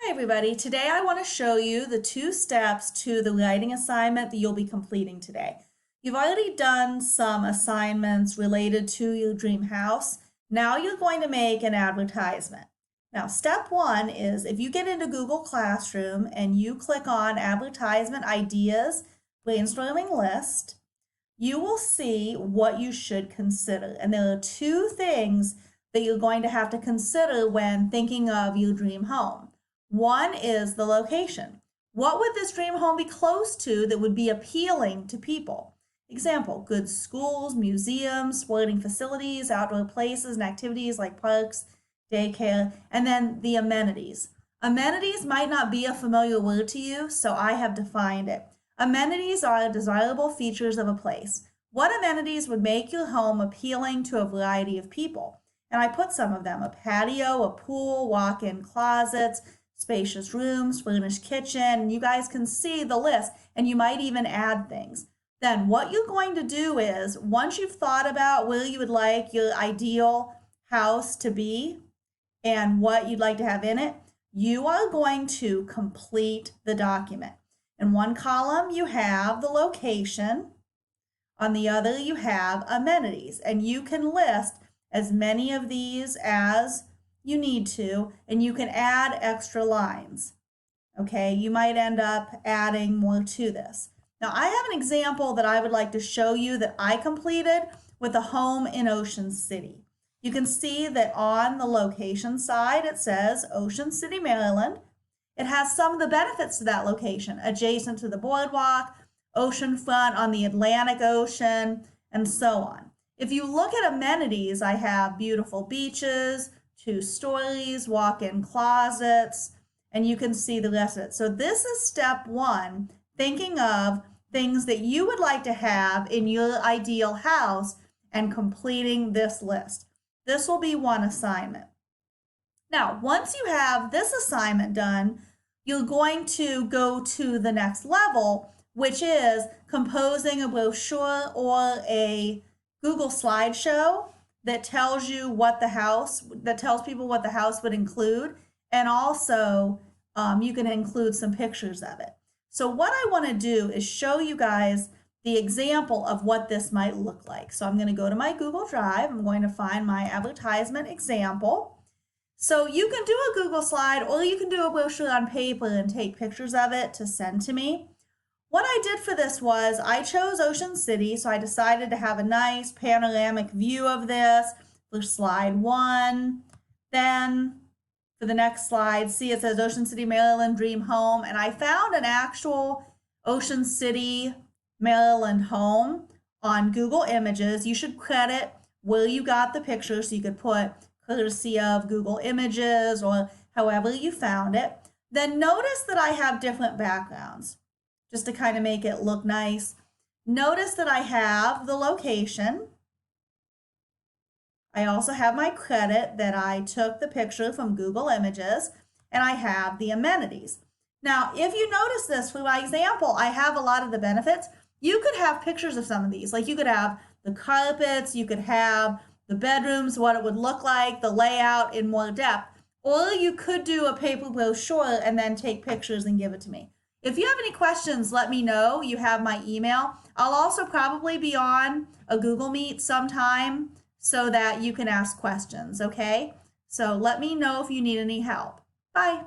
Hi everybody, today I want to show you the 2 steps to the writing assignment that you'll be completing today. You've already done some assignments related to your dream house. Now you're going to make an advertisement. Now step 1 is if you get into Google Classroom and you click on advertisement ideas, brainstorming list, you will see what you should consider. And there are 2 things that you're going to have to consider when thinking of your dream home. One is the location. What would this dream home be close to that would be appealing to people? Example, good schools, museums, sporting facilities, outdoor places and activities like parks, daycare, and then the amenities. Amenities might not be a familiar word to you, so I have defined it. Amenities are desirable features of a place. What amenities would make your home appealing to a variety of people? And I put some of them: a patio, a pool, walk-in closets, spacious rooms, furnished kitchen, and you guys can see the list, and you might even add things. Then what you're going to do is, once you've thought about where you would like your ideal house to be and what you'd like to have in it, you are going to complete the document. In one column, you have the location. On the other, you have amenities, and you can list as many of these as you need to, and you can add extra lines. Okay, you might end up adding more to this. Now, I have an example that I would like to show you that I completed with a home in Ocean City. You can see that on the location side, it says Ocean City, Maryland. It has some of the benefits to that location: adjacent to the boardwalk, ocean front on the Atlantic Ocean, and so on. If you look at amenities, I have beautiful beaches, 2 stories, walk-in closets, and you can see the rest of it. So this is step 1, thinking of things that you would like to have in your ideal house and completing this list. This will be one assignment. Now, once you have this assignment done, you're going to go to the next level, which is composing a brochure or a Google slideshow that tells you what tells people what the house would include, and also you can include some pictures of it. So what I want to do is show you guys the example of what this might look like. So I'm going to go to my Google Drive. I'm going to find my advertisement example. So you can do a Google slide, or you can do a brochure on paper and take pictures of it to send to me. What I did for this was I chose Ocean City, so I decided to have a nice panoramic view of this for slide 1. Then for the next slide, see it says Ocean City, Maryland Dream Home, and I found an actual Ocean City, Maryland home on Google Images. You should credit where you got the picture, so you could put courtesy of Google Images or however you found it. Then notice that I have different backgrounds, just to kind of make it look nice. Notice that I have the location. I also have my credit that I took the picture from Google Images, and I have the amenities. Now, if you notice this for my example, I have a lot of the benefits. You could have pictures of some of these. Like you could have the carpets, you could have the bedrooms, what it would look like, the layout in more depth. Or you could do a paper brochure and then take pictures and give it to me. If you have any questions, let me know. You have my email. I'll also probably be on a Google Meet sometime so that you can ask questions, okay? So let me know if you need any help. Bye.